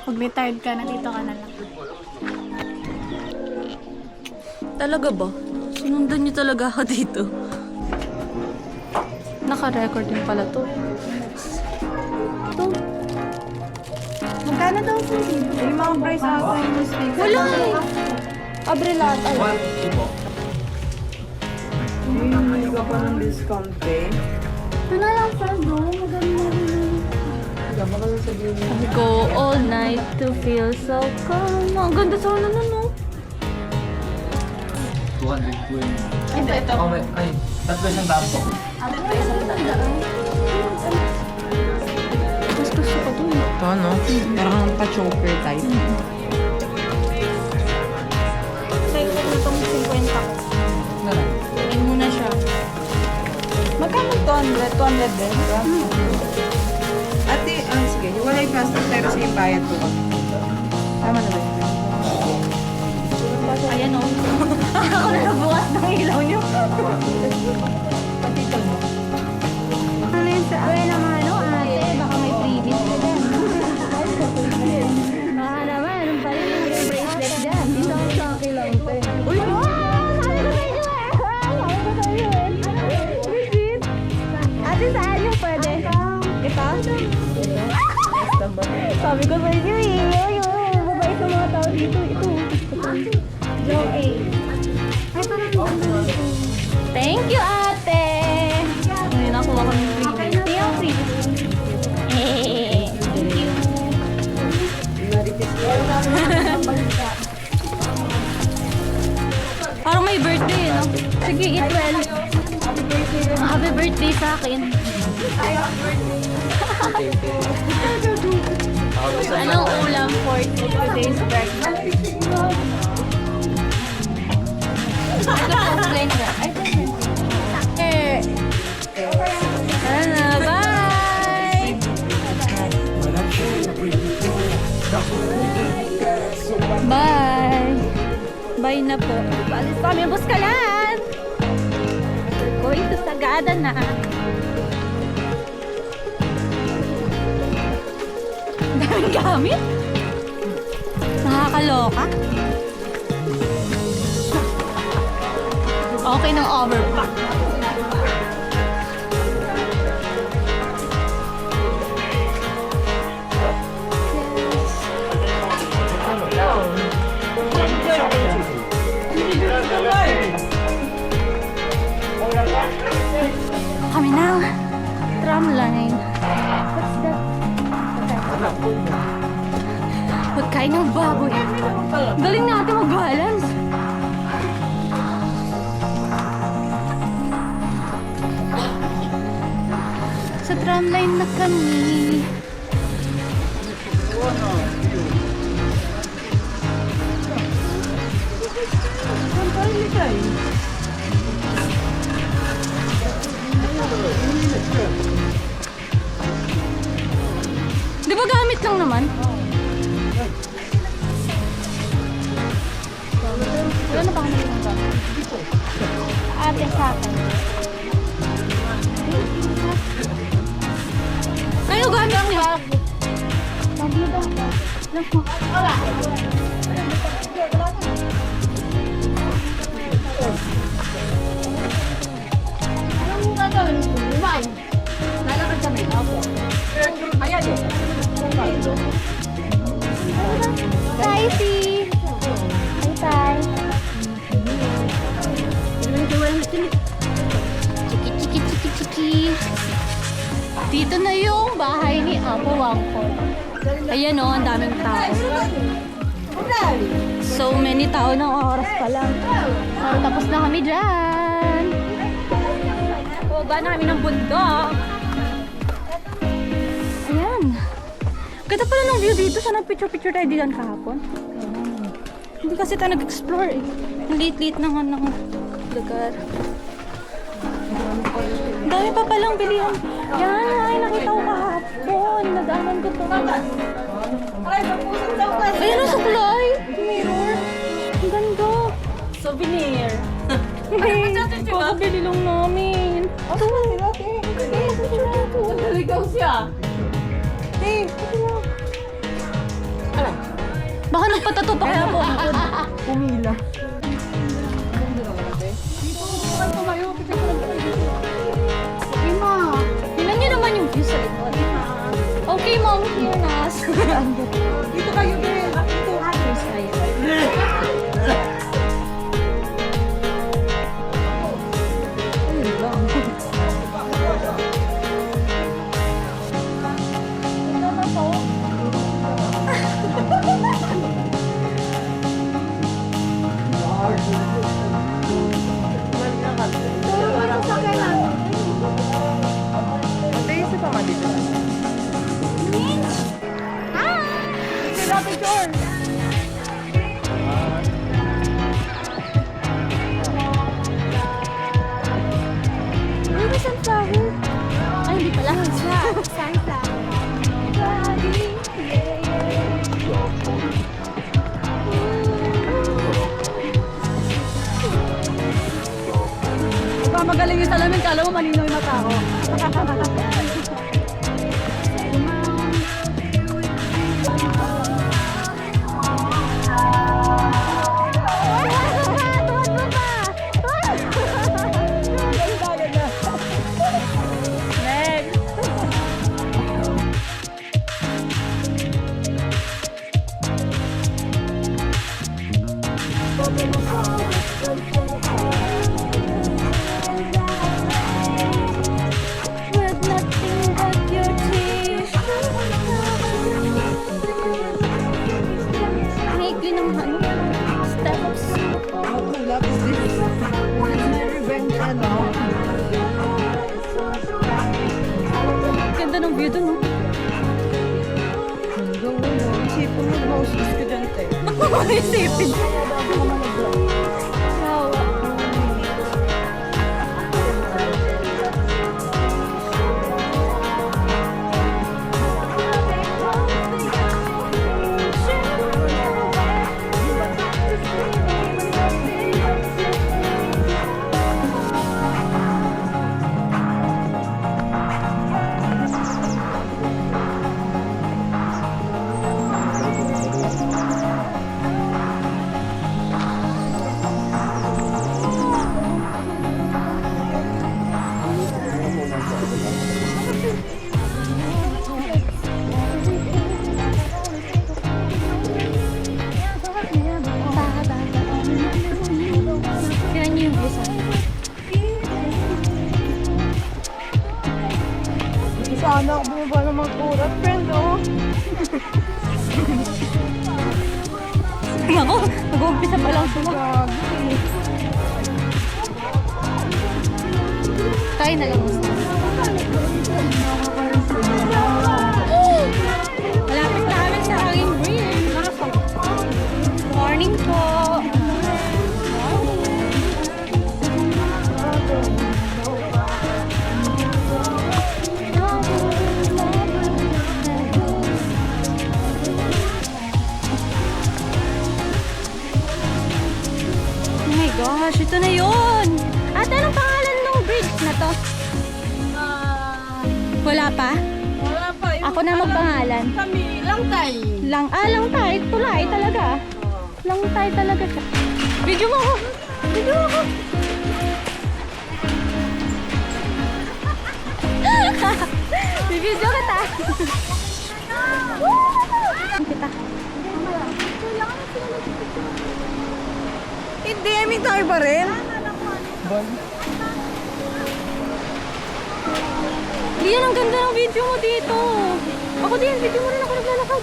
Pag retired ka, nandito ka na lang. Talaga ba? Sinundan niyo talaga ako dito. Naka-record din pala to. Ito. Magkano daw po dito? Yung mga price ata yung mistake. Wala eh. Abrilat. Hindi ka pa ng discount eh. Ito na lang pa doon. Maganda rin. Baka sasabihin mo. I go all night to feel so calm. Ang ganda sana nun, no? 220. Ito. Oh, ay, tatlo siyang tampo. Mas gusto ko doon. Ito ano? Parang pa-choker type. Sa'yo ko na itong 50 ko. Tingin mo na siya. Magkano 200? 200 din? Ate, sige. Hiwalay plastic pero sa bayad ko. Tama na ba yun? Ayan o. Ako na nabukas ng ilaw niyo. Patito mo. Ano yun sa akin naman ano ate? Baka may freebies ka dyan. Baka naman, anong pa rin yung bracelet dyan? Isang sa akin lang ito eh. Uy! Sabi ko sa inyo eh! Sabi ko sa inyo eh! Legit! Ate, saan yung pwede? Ito? Sabi ko sa inyo eh! Yung mabait ng mga tao dito. Ito. Joke eh. Ay, parang ganda nito. Thank you, ate! Ngayon nakuha ko ng freebie. Ito yung freebies. Thank you. Parang may birthday, no? Sige, eat well. Happy birthday sa akin. Anong ulam for today's breakfast? Sana, bye! Bye! Bye na po. Balis kami, Buskalan! We're going to Sagada na. Ang daming gamit. Nakakaloka. Okay ng overpack. Kami na. Tramline. What's that? Pagkain ng baboy. Galing natin mag-balance. Sa tramline na kami. Di ba gamit lang naman? Wala na ba kami ng gamit? Ate sa akin. Kayo gamit niya. Sabi mo daw. Anong gagawin mo? Lumayan. Lalakad kami. Opo. Ayan eh. Hi, Si. Hi, Chiki, chiki, chiki, chiki. Dito na yung bahay ni Apo Wangkol. Ayan o, ang daming tao. So many tao ng oras pa lang. So, tapos na kami dyan. Baba na kami ng bundok. Ayan. Ganda pala ng view dito. Sana picture-picture tayo diyan kahapon. Hindi kasi tayo nag-explore eh. Ang liit-liit na nga ng lugar. Ang dami pa palang bilihan. Yan, ay nakita ko kahapon. Nadaanan ko to. Ayan ang suklay. Mirror. Ang ganda. Souvenir. Kakabili lang namin. Ito. Naligaw siya. Hey, ito na. Baka nagpatato pa kaya po ako. Pumila. Tingnan niyo naman yung view sa likod. Okay, mom, here na. Dito kayo, Bel. Dito. Ayun lang. Ate, isa pa dito. Uy, may sunflower. Ay, hindi pala. Magaling yung salamin, kala mo malinaw yung mata ko. With nothing but your tears. Maigli ng ano, steps. What love is this? This is my revenge, ano? Ganda ng view dun, no? Isipin mo, mouse ka dyan, te. Isipin. Sawa. Tingnan niyo yung view sa Sana ako bumaba ng magkurat, friend, oh. Ako, mag-uumpisa pa lang sumag. Tayo na lang. Malapit na kami sa aking bridge. Morning po. Oh my gosh, ito na yun! Ate, anong pangalan ng bridge na to? Wala pa? Wala pa. Ako na magpangalan. Kami, lang tayo. Langtay. Tulay talaga. Langtay talaga siya. Video mo ako! Video mo ako! Bibidyo kita! Kita. Hindi, I mean tayo ba rin? Lian, ang ganda ng video mo dito. Ako din, video mo rin ako naglalakad.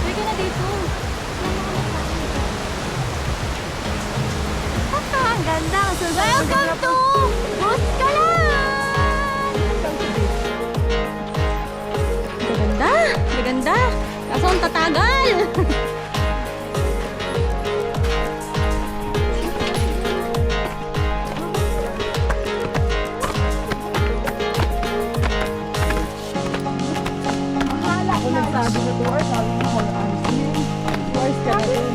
Uy ka na dito. Ang ganda. Welcome to Buskalan! Maganda. Maganda. Kaso ang tatagal. Ako nagsabi na 2 hours, sabi ko 4 hours. 2 hours ka na rin.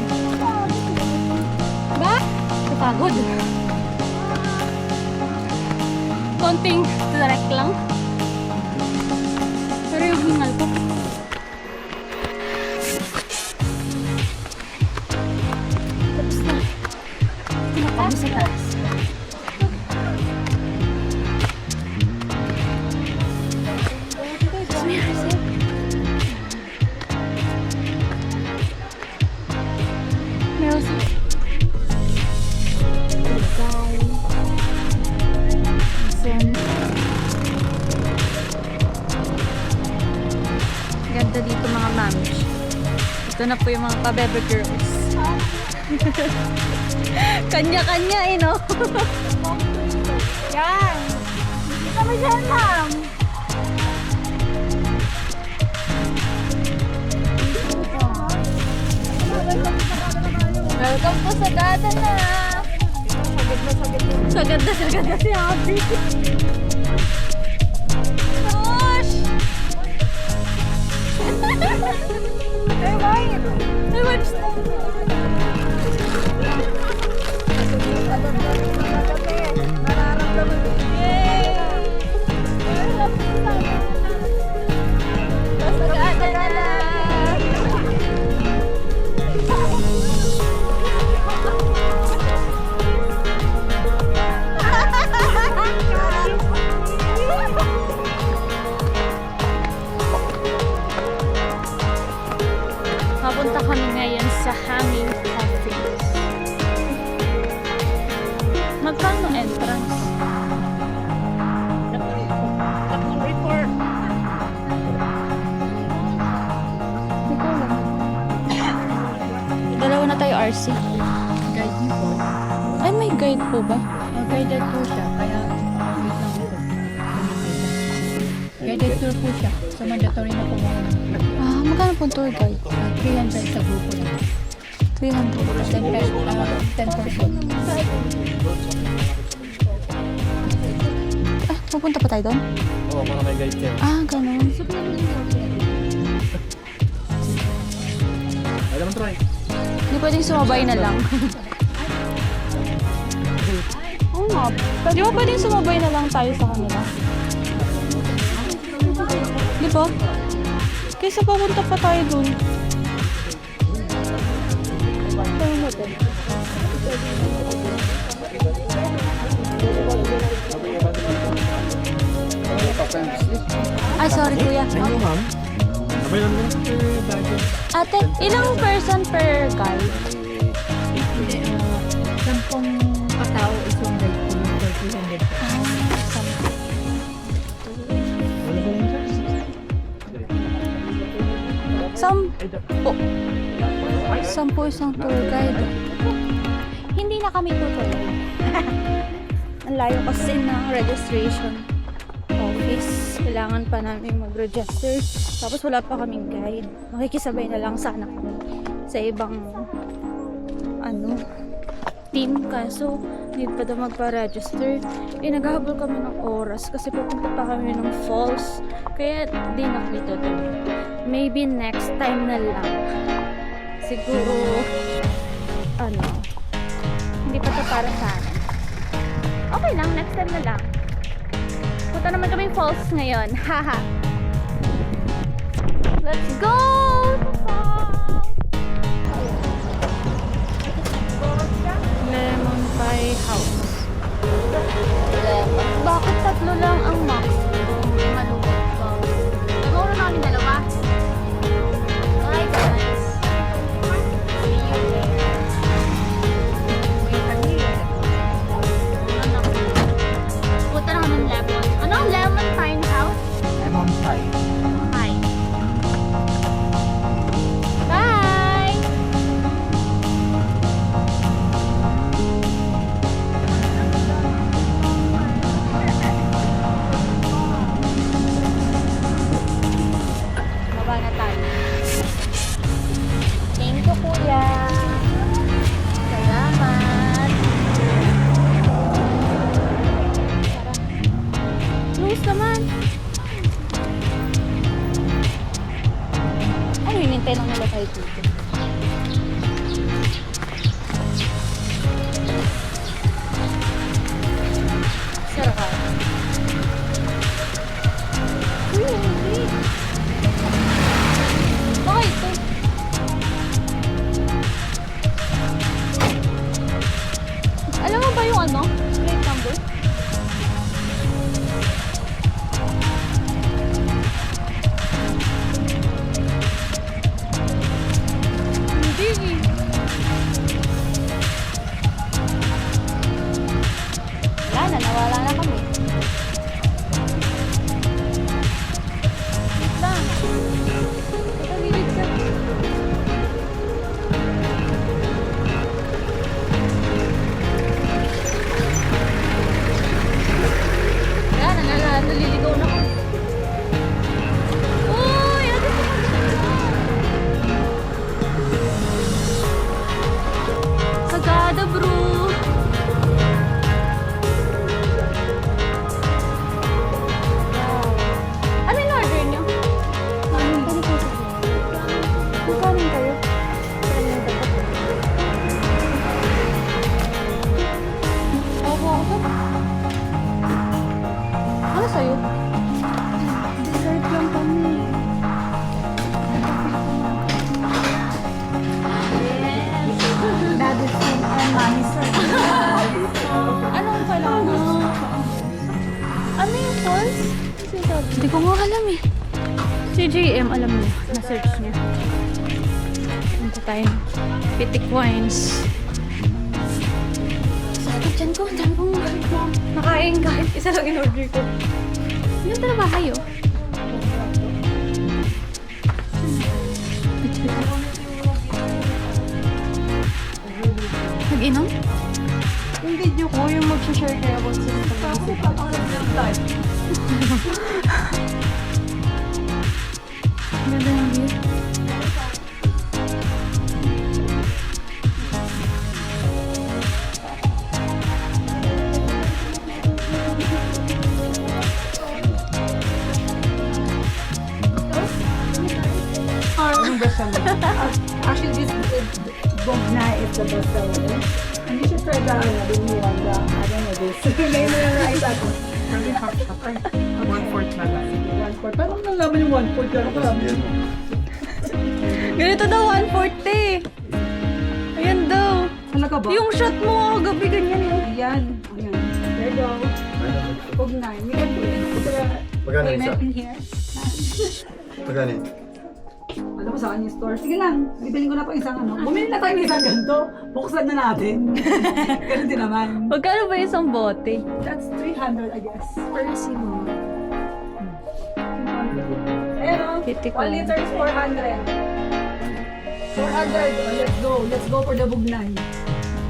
pagod. Konting direct lang. Pero yung hingal ko. Tapos na. Tinapag sa taas. Ganda dito mga mamish. Ito na po yung mga pa-bebe girls. Kanya-kanya eh, no? Yan! Hindi kami dyan, ma'am! Welcome po sa Gada na! Sagad na si Abby. Gosh! Hey, wait! Hey, wait! Papunta kami ngayon sa Hanging Cafe. Magkano entrance? Report. Dalawa na tayo RC. Guide niyo po. Ay, may guide po ba? Guided tour siya, kaya wait lang ito. Guided tour po siya, so mandatory na po mga Ah, magkano po tour guide? 300 sa grupo na. 300. 10%. Ah, pupunta pa tayo doon? Oo, mga may guide kayo. Ah, ganun. Ay naman try. Hindi pwedeng sumabay na lang. Oo nga. Di ba pwedeng sumabay na lang tayo sa kanila? Di ba? Kaysa papunta pa tayo dun. Tayo natin. Ay, sorry kuya. Thank you, ma'am. Sabay lang naman sa baggage. Ate, ilang person per guide? Hindi, 10 katao is yung guide po, 300. Sampo isang tour guide. Hindi na kami tutuloy. Ang layo kasi ng registration office. Kailangan pa namin mag-register. Tapos wala pa kaming guide. Makikisabay na lang sana kami sa ibang team. Kaso need pa daw magpa-register. Naghahabol kami ng oras kasi pupunta pa kami ng falls. Kaya di na kami tutuloy. Maybe next time na lang. Siguro hindi pa ito para sa akin. Okay lang, next time na lang. Punta naman kami falls ngayon. Haha. Let's go! Lemon Pie House. Bakit tatlo lang ang max? Maluwag pa. Naguro namin dalawa. Alright guys. Punta na kami ng Lemon. Ano ang Lemon Pine House? Lemon pie. Hi. Bye! Baba na tayo. Thank you, kuya. Salamat. Close naman. Ano, hinintay lang nila tayo dito. Kada bro! Ano yung order niyo? Magkanin kayo? Opo, ako. Ano sa'yo? Dessert lang kami. Medicine and money, sir. Anong kailangan mo? Ano yung falls? Hindi ko nga alam eh. Si JM, alam mo, na-search niya. Punta tayo ng Pitik Wines. Sakit dyan ko, dyan kong nakain kahit isa lang in-order ko. Yung trabaho yun. Nag-inom? Yung video ko, yung mag-share kayo about sa Ganda ng view. Actually, this Bogna is the best seller. And you should try the new one, the, I don't know this. Name mo yung rice ako. Kasi half shot ay 1/4 na lang. 1/4. Parang nalaman yung 1/4 yan. Ganito daw, 140. Ayan daw. Talaga ba? Yung shot mo gabi ganyan yun. Ayan. Ayan. There you go. Bogna. We can put the Magkano payment isa? in here. Magkano yun? Alam ko saan yung store. Sige lang, bibilin ko na pa isang ano. Bumili na tayo ng isang ganito. Buksan na natin. Ganun din naman. Magkano ba isang bote? That's 300, I guess. Persimo. Pero, Pitik 1 liter is 400. 400. Oh, let's go. Let's go for the bugnay.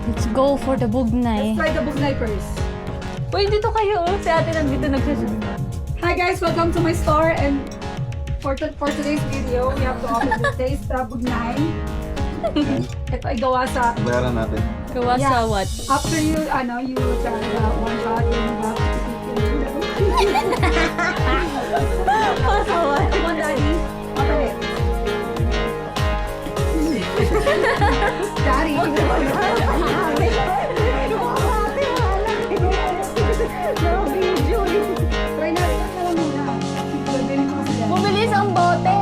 Let's go for the bugnay. Let's try the bugnay first. Uy, dito kayo. Si ate nandito nagsasabi. Hi guys, welcome to my store and for today's video, we have to offer to taste the bugnay. Ito ay gawa sa Bayaran natin. Gawa sa what? after you try the one shot you have Sa what? Come on, Daddy. Okay. Daddy. Try natin ang alam muna. Bibili ko kasi yan. Bumili isang bote.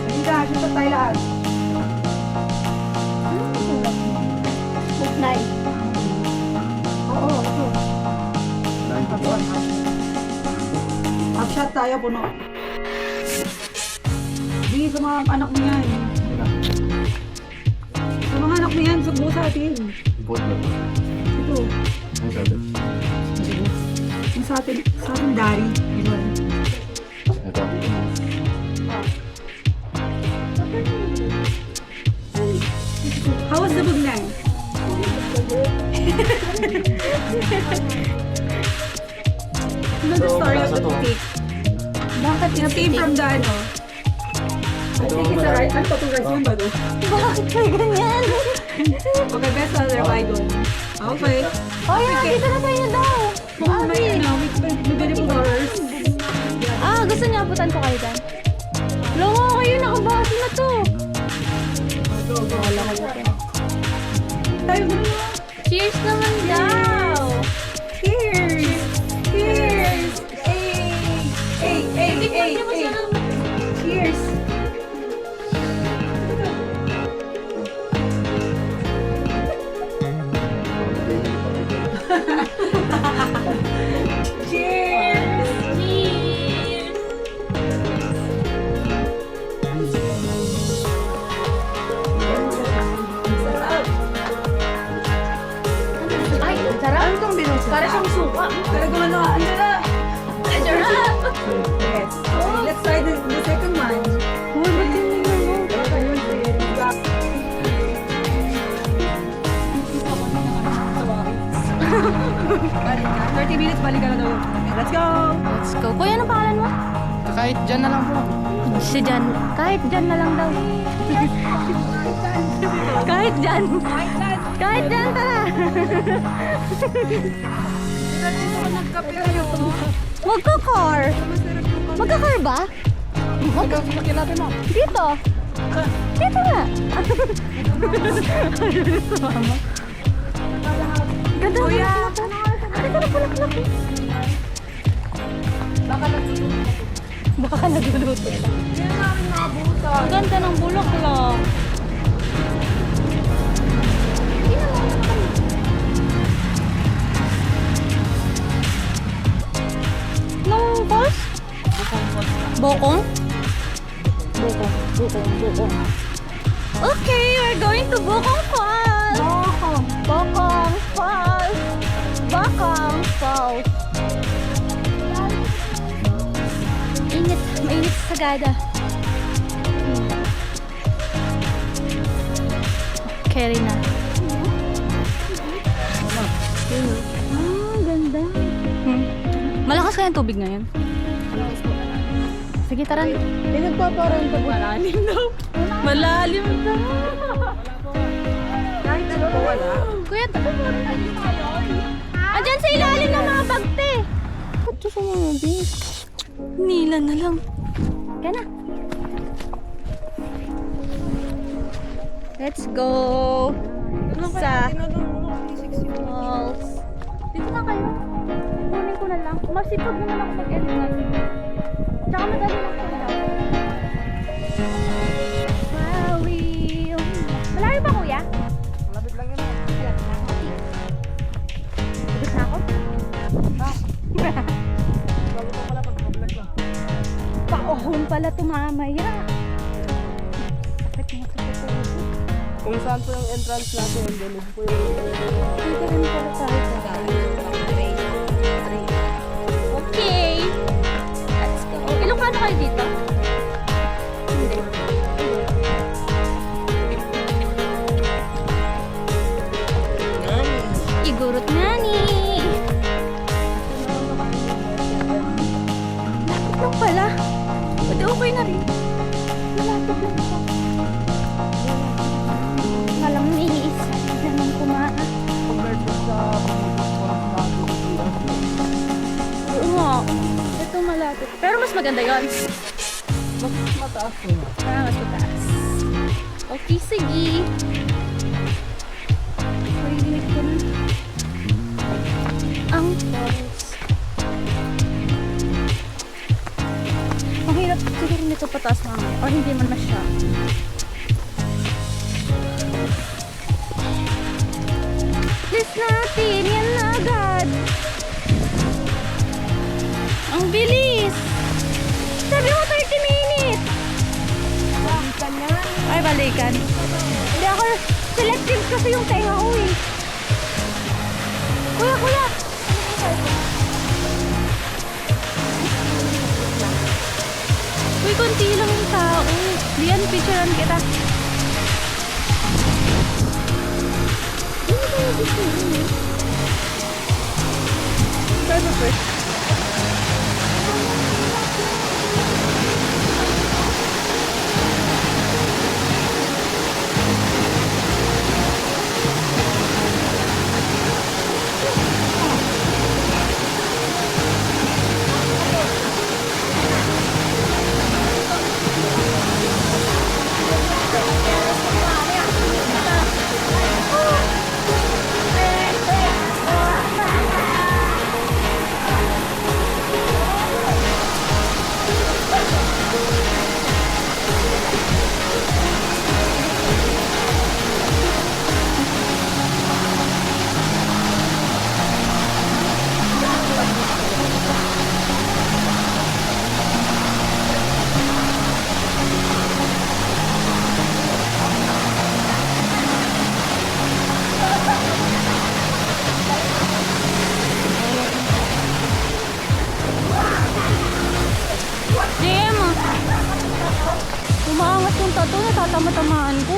Hindi ka, dito tayo lahat. Bugnay. Oo, ito. Half shot tayo, puno. Hindi, sa mga anak mo yan. Sa mga anak mo yan, sugbo sa atin. Boat na to. Ito. Ang sabi. Yung sa atin dari. Yun. Ito. How was the bugnay? Ano the story of the boutique? Bakit It came from the ano? I think it's a rice. Ano itong rice yun ba to? Bakit may ganyan? Okay, best seller by doon. Okay. Oh, yeah, dito na tayo daw. May ano, may beautiful flowers. Ah, gusto niya abutan ko kayo dyan? Longo kayo, nakabasa na to. Tayo na. Cheers naman daw. Cheers! Cheers! Hey! Hey! Hey! Hey! Hey! Cheers! Cheers! Cheers! Sarap! Ay, sarap. Ano itong binusa? Para siyang suka. Pero gumano ka, ano na? Sarap. Yes. Okay, let's try the second one. Uy, ba't hindi mo? Ayun, sige. 30 minutes, balik ka na daw. Okay, let's go! Let's go. Kuya, ano pangalan mo? Kahit dyan na lang po. Si Jan, kahit Jan na lang daw. Kahit Jan. Kahit Jan, tara. Magka-car. Magka-car ba? Dito. Dito nga. Mama. Ganda Kuya. Ganda na pulaklak. Baka nagluluto pa. Ang ganda ng bulaklak. Nung falls? Bokong? Bokong. Okay, we're going to Bokong Falls. Bokong Falls. Bokong Falls. Init, mainit sa Sagada. Carry na. Ganda. Malakas kaya ang tubig ngayon? Sige, tara. Pinagpaparang ka. Malalim daw. Malalim daw. Kahit ano po wala. Kuya, andyan sa ilalim ng mga bagte. Ito sa mga bis. Nila na lang. Kaya na. Let's go. Sa falls. Dito na kayo. Kunin ko na lang. Masipag naman ako mag-edit. Tsaka madali lang ko lang. Wow. Malayo ba kuya? Malapit lang yun. Ibig na ako? Bago ko pala pag-vlog lang. Pa-ohon pala tumamaya. Sakit nga sa puso. Kung saan po yung entrance natin, doon po yung... Dito rin pala tayo sa okay. Let's go. Ilocano kayo dito? Hindi. Igurot nani. Lapit lang pala. Pwede okay na rin. Malapit lang ito. Alam mo, iniisip naman kumaan. Compared po sa Oo nga. Ito malapit. Pero mas maganda yon. mas mataas po na. Mas mataas. Okay, sige. Marinig ko na. Ang falls. Mahirap siguro nito pataas mamaya. Or hindi man na siya. Please natin. Yan na agad. Ang bilis. Sabi mo 30 minutes. Balikan na. Ay, balikan. Hindi ako selective kasi yung tenga ko eh. Kuya. Uy, konti lang yung tao. Diyan, picturean kita. Pero first, Umaangat yung tattoo, natatama-tamaan ko.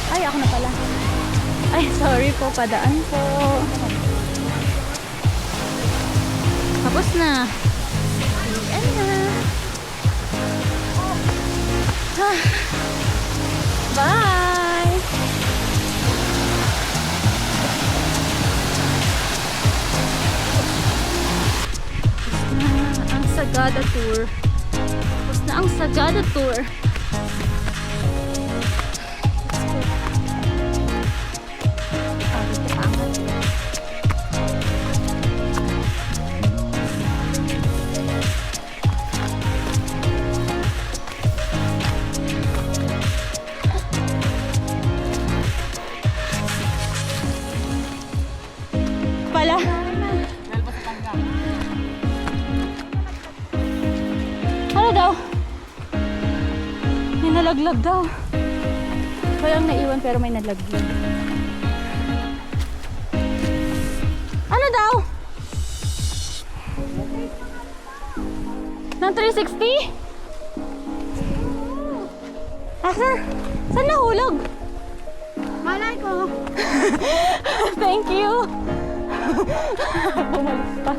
Ay, ako na pala. Ay, sorry po, padaan po. Tapos na. Ayan na. Bye! Tapos na ang Sagada Tour. Tapos na ang Sagada Tour. Pala. Ano daw? May nalaglag daw. Walang naiwan pero may nalaglag. Ano daw? Ng 360? Asa? Saan nahulog? Malay ko. Thank you. Bumalik pa.